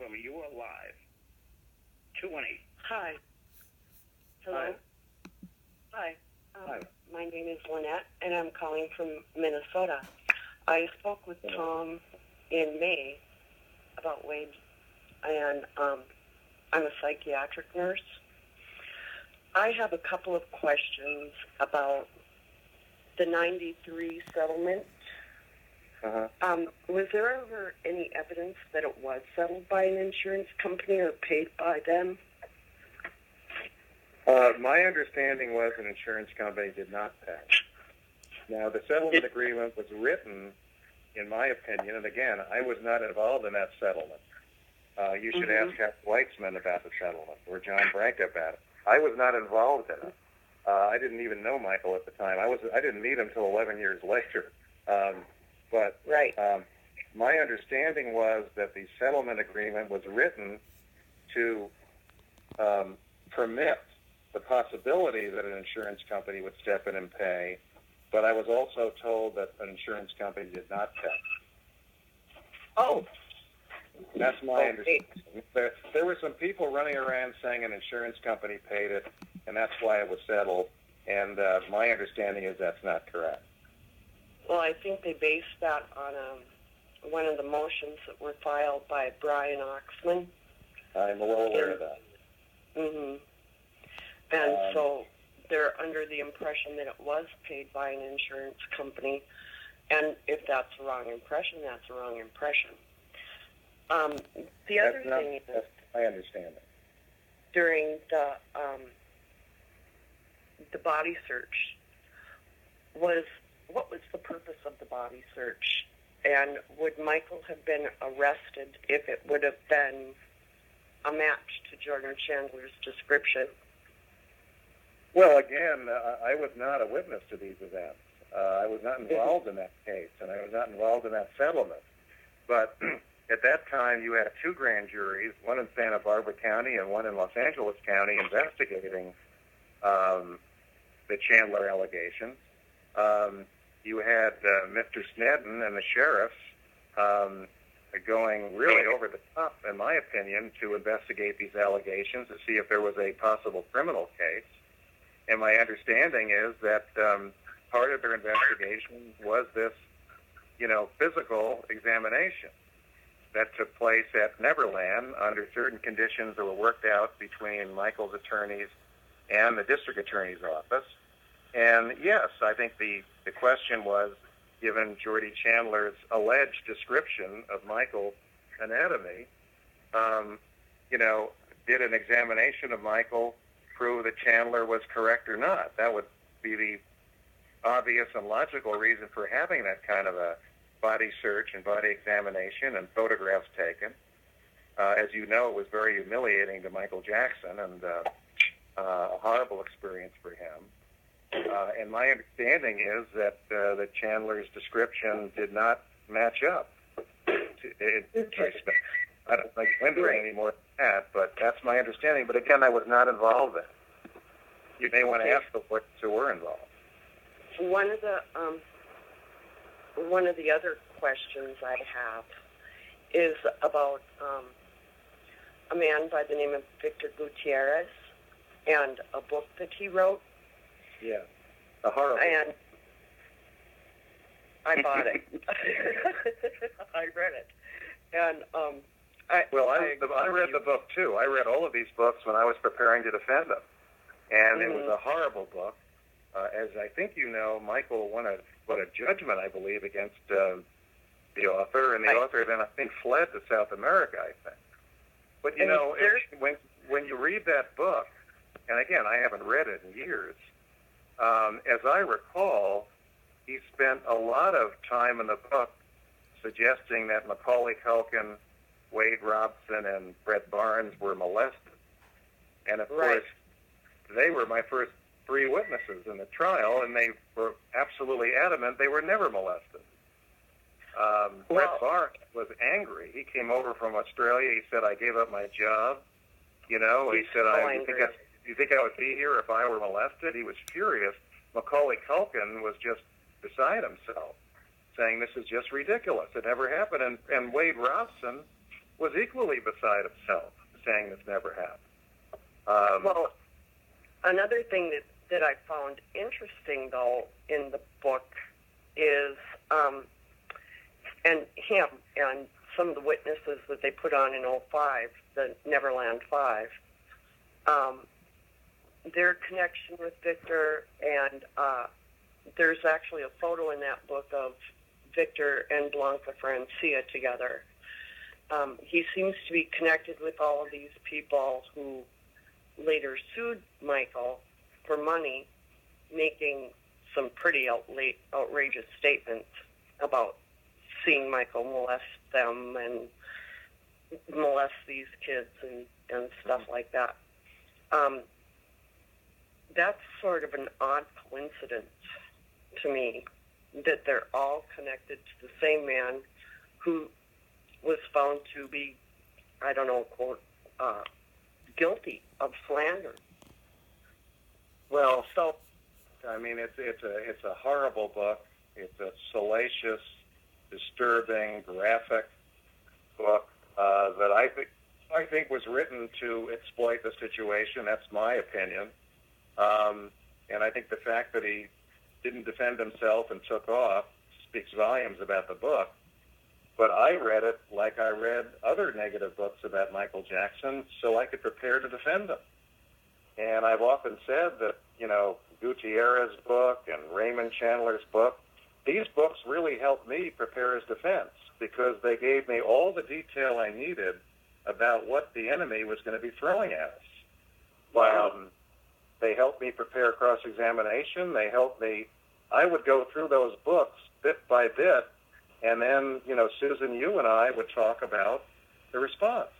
for me. You are live. 218. Hi. Hello. Hi. Hi. My name is Lynette, and I'm calling from Minnesota. I spoke with Tom in May about Wade, and I'm a psychiatric nurse. I have a couple of questions about the 93 settlement. Was there ever any evidence that it was settled by an insurance company or paid by them? My understanding was an insurance company did not pay. Now, the settlement agreement was written, in my opinion, and again, I was not involved in that settlement. You should ask Hap Weitzman about the settlement or John Branca about it. I was not involved in it. I didn't even know Michael at the time. I didn't meet him until 11 years later. My understanding was that the settlement agreement was written to permit the possibility that an insurance company would step in and pay, but I was also told that an insurance company did not pay. Oh. That's my understanding. There were some people running around saying an insurance company paid it, and that's why it was settled, and my understanding is that's not correct. Well, I think they based that on one of the motions that were filed by Brian Oxman. I'm well aware of that. And so they're under the impression that it was paid by an insurance company, and if that's a wrong impression, that's a wrong impression. The other thing is, I understand it. During the body search, what was the purpose of the body search? And would Michael have been arrested if it would have been a match to Jordan Chandler's description? Well, again, I was not a witness to these events. I was not involved in that case, and I was not involved in that settlement. But at that time, you had two grand juries, one in Santa Barbara County and one in Los Angeles County, investigating the Chandler allegations. You had Mr. Snedden and the sheriffs going really over the top, in my opinion, to investigate these allegations to see if there was a possible criminal case. And my understanding is that part of their investigation was this, physical examination that took place at Neverland under certain conditions that were worked out between Michael's attorneys and the district attorney's office. And yes, I think the question was, given Jordy Chandler's alleged description of Michael's anatomy, did an examination of Michael prove that Chandler was correct or not? That would be the obvious and logical reason for having that kind of a body search and body examination and photographs taken. As you know, it was very humiliating to Michael Jackson and a horrible experience for him. And my understanding is that Chandler's description did not match up. I don't think Linda any more than that, but that's my understanding. But again, I was not involved in it. You may want to ask the lawyers who were involved. One of the other questions I have is about a man by the name of Victor Gutierrez and a book that he wrote. Yeah, a horrible. And I bought it. I read it, and I read the book too. I read all of these books when I was preparing to defend them, and it was a horrible book. As I think you know, Michael won a judgment, I believe, against the author, and the author then I think fled to South America, I think. But when you read that book, and again, I haven't read it in years. As I recall, he spent a lot of time in the book suggesting that Macaulay Culkin, Wade Robson, and Brett Barnes were molested. And of course, they were my first three witnesses in the trial, and they were absolutely adamant they were never molested. Brett Barnes was angry. He came over from Australia. He said, "I gave up my job." He said, "You think I would be here if I were molested?" He was furious. Macaulay Culkin was just beside himself, saying this is just ridiculous. It never happened. And Wade Robson was equally beside himself, saying this never happened. Well, another thing that I found interesting, though, in the book is, and him and some of the witnesses that they put on in '05, the Neverland Five, their connection with Victor, and there's actually a photo in that book of Victor and Blanca Francia together. He seems to be connected with all of these people who later sued Michael for money, making some pretty outrageous statements about seeing Michael molest them and molest these kids and stuff like that. That's sort of an odd coincidence to me, that they're all connected to the same man who was found to be, I don't know, quote, guilty of slander. Well, so I mean, it's a horrible book. It's a salacious, disturbing, graphic book that I think was written to exploit the situation. That's my opinion. And I think the fact that he didn't defend himself and took off speaks volumes about the book. But I read it like I read other negative books about Michael Jackson so I could prepare to defend him. And I've often said that, Gutierrez's book and Raymond Chandler's book, these books really helped me prepare his defense because they gave me all the detail I needed about what the enemy was going to be throwing at us. Wow. They helped me prepare cross-examination. They helped me. I would go through those books bit by bit, and then, Susan, you and I would talk about the response.